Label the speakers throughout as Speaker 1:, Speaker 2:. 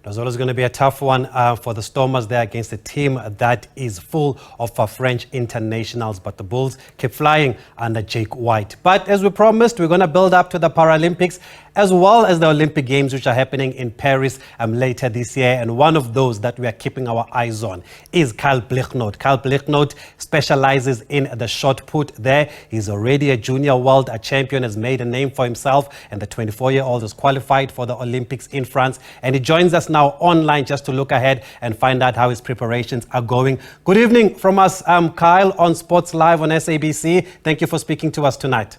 Speaker 1: It was always going to be a tough one for the Stormers there against a team that is full of French internationals, but the Bulls keep flying under Jake White. But as we promised, we're going to build up to the Paralympics as well as the Olympic Games, which are happening in Paris later this year. And one of those that we are keeping our eyes on is Kyle Blignaut. Kyle Blignaut specializes in the shot put there. He's already a junior world champion, has made a name for himself, and the 24-year-old is qualified for the Olympics in France. And he joins us now online just to look ahead and find out how his preparations are going. Good evening from us, Kyle, on Sports Live on SABC. Thank you for speaking to us tonight.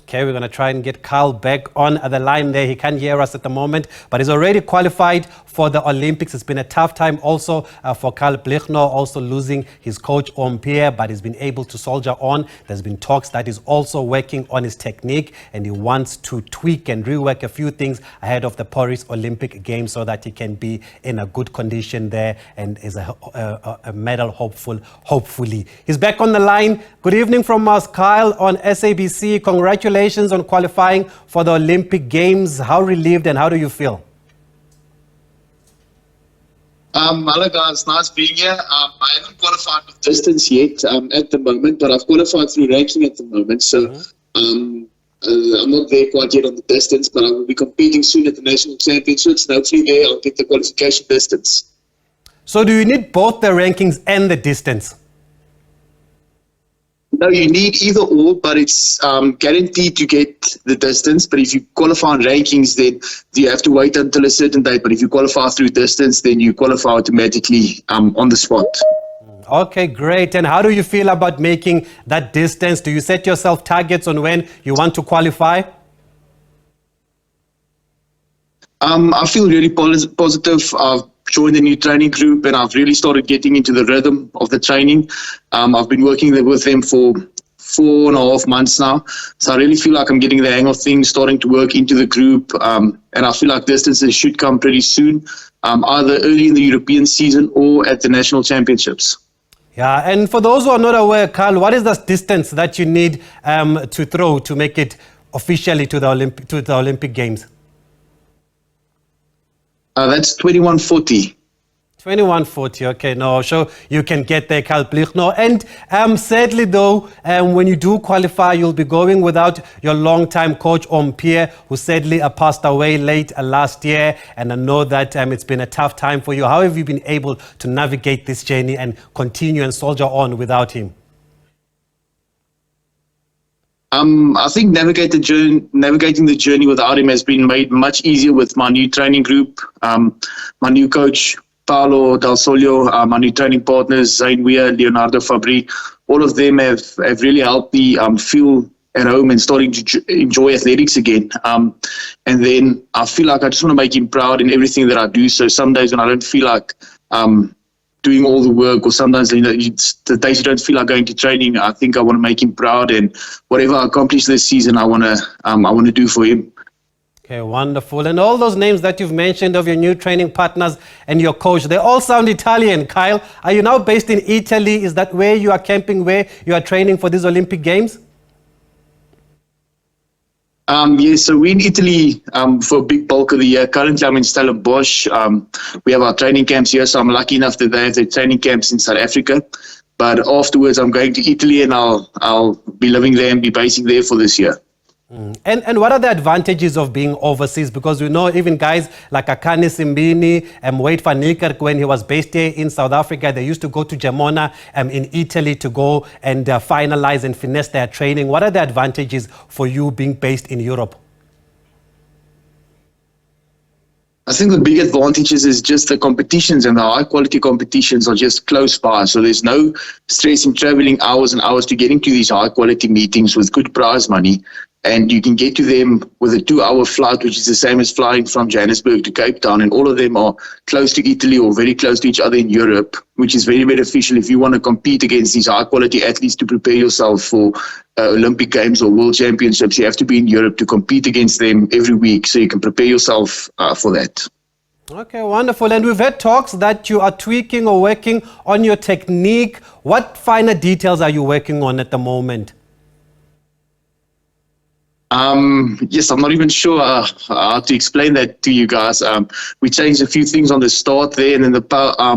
Speaker 1: Okay, we're going to try and get Kyle back on the line there. He can't hear us at the moment, but he's already qualified for the Olympics. It's been a tough time also for Kyle Blignaut, also losing his coach Pierre, but he's been able to soldier on. There's been talks that he's also working on his technique, and he wants to tweak and rework a few things ahead of the Paris Olympic Games so that he can be in a good condition there and is a medal hopeful, hopefully. He's back on the line. Good evening from us, Kyle, on SABC. Congratulations on qualifying for the Olympic Games. How relieved and how do you feel?
Speaker 2: Hello guys, nice being here. I haven't qualified with distance yet at the moment, but I've qualified through ranking at the moment. So I'm not there quite yet on the distance, but I will be competing soon at the national championships, and hopefully there I'll get the qualification distance.
Speaker 1: So do you need both the rankings and the distance?
Speaker 2: No, you need either or, but it's guaranteed to get the distance. But if you qualify on rankings, then you have to wait until a certain date. But if you qualify through distance, then you qualify automatically on the spot.
Speaker 1: Okay, great. And how do you feel about making that distance? Do you set yourself targets on when you want to qualify?
Speaker 2: I feel really positive. I've joined a new training group and I've really started getting into the rhythm of the training. I've been working with them for 4.5 months now. So I really feel like I'm getting the hang of things, starting to work into the group. And I feel like distances should come pretty soon, either early in the European season or at the national championships.
Speaker 1: Yeah, and for those who are not aware, Carl, what is the distance that you need to throw to make it officially to the Olympic Games?
Speaker 2: That's 2140.
Speaker 1: 2140, okay, no, sure you can get there, Kyle Blignaut. And sadly though, when you do qualify, you'll be going without your long-time coach Pierre, who sadly passed away late last year. And I know that it's been a tough time for you. How have you been able to navigate this journey and continue and soldier on without him?
Speaker 2: I think navigating the journey without him has been made much easier with my new training group, my new coach, Paolo Del Solio, my new training partners, Zane Weir, Leonardo Fabri. All of them have really helped me feel at home and starting to enjoy athletics again. And then I feel like I just want to make him proud in everything that I do. So some days when I don't feel like doing all the work, or sometimes the days you don't feel like going to training, I think I want to make him proud, and whatever I accomplish this season, I want to do for him.
Speaker 1: Okay, wonderful. And all those names that you've mentioned of your new training partners and your coach, they all sound Italian. Kyle, are you now based in Italy? Is that where you are camping, where you are training for these Olympic Games?
Speaker 2: Yes, so we're in Italy for a big bulk of the year. Currently, I'm in Stellenbosch. We have our training camps here, so I'm lucky enough that they have their training camps in South Africa. But afterwards, I'm going to Italy, and I'll be living there and be basing there for this year.
Speaker 1: And what are the advantages of being overseas? Because we know even guys like Akane Simbini and Wade van Niekerk, when he was based here in South Africa, they used to go to Gemona in Italy to go and finalize and finesse their training. What are the advantages for you being based in Europe?
Speaker 2: I think the big advantages is just the competitions, and the high quality competitions are just close by. So there's no stress in traveling hours and hours to getting to these high quality meetings with good prize money. And you can get to them with a 2-hour flight, which is the same as flying from Johannesburg to Cape Town. And all of them are close to Italy or very close to each other in Europe, which is very beneficial if you want to compete against these high-quality athletes to prepare yourself for Olympic Games or World Championships. You have to be in Europe to compete against them every week, so you can prepare yourself for that.
Speaker 1: Okay, wonderful. And we've had talks that you are tweaking or working on your technique. What finer details are you working on at the moment?
Speaker 2: Yes, I'm not even sure how to explain that to you guys. We changed a few things on the start there, and then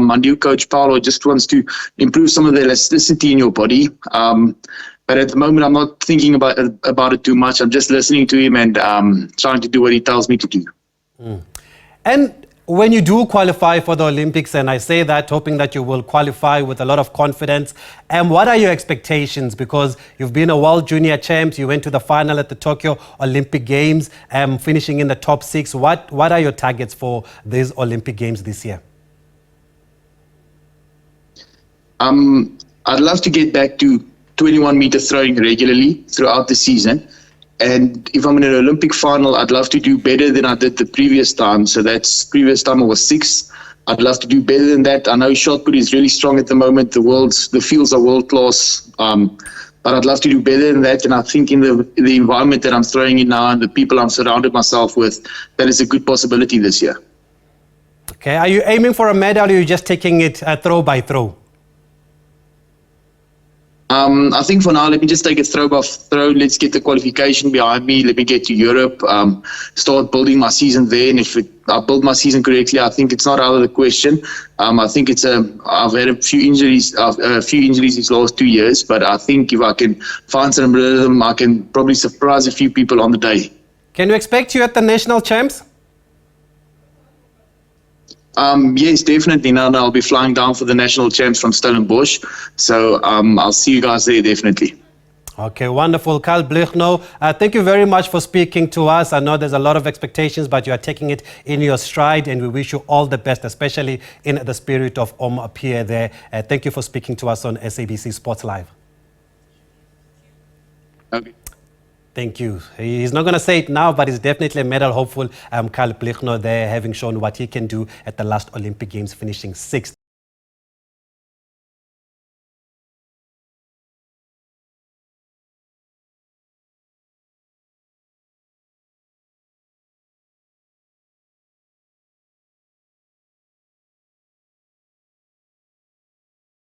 Speaker 2: my new coach Paulo just wants to improve some of the elasticity in your body. But at the moment, I'm not thinking about it too much. I'm just listening to him and trying to do what he tells me to do.
Speaker 1: And when you do qualify for the Olympics, and I say that hoping that you will qualify with a lot of confidence, what are your expectations? Because you've been a world junior champ, you went to the final at the Tokyo Olympic Games, finishing in the top 6. What are your targets for these Olympic Games this year?
Speaker 2: I'd love to get back to 21-meter throwing regularly throughout the season. And if I'm in an Olympic final, I'd love to do better than I did the previous time. So that's previous time I was 6th. I'd love to do better than that. I know shot put is really strong at the moment. The fields are world class. But I'd love to do better than that. And I think in the environment that I'm throwing in now and the people I'm surrounded myself with, that is a good possibility this year.
Speaker 1: Okay. Are you aiming for a medal, or are you just taking it throw by throw?
Speaker 2: I think for now, let me just take it throw by throw. Let's get the qualification behind me. Let me get to Europe, start building my season there. And if I build my season correctly, I think it's not out of the question. I think I've had a few injuries these last 2 years, but I think if I can find some rhythm, I can probably surprise a few people on the day.
Speaker 1: Can we expect you at the national champs?
Speaker 2: Yes, definitely. Now I'll be flying down for the national champs from Stellenbosch. So I'll see you guys there, definitely.
Speaker 1: Okay, wonderful. Carl Blignaut, thank you very much for speaking to us. I know there's a lot of expectations, but you are taking it in your stride, and we wish you all the best, especially in the spirit of Pierre there. Thank you for speaking to us on SABC Sports Live.
Speaker 2: Okay.
Speaker 1: Thank you. He's not going to say it now, but he's definitely a medal hopeful. Carl Blignaut there, having shown what he can do at the last Olympic Games, finishing 6th.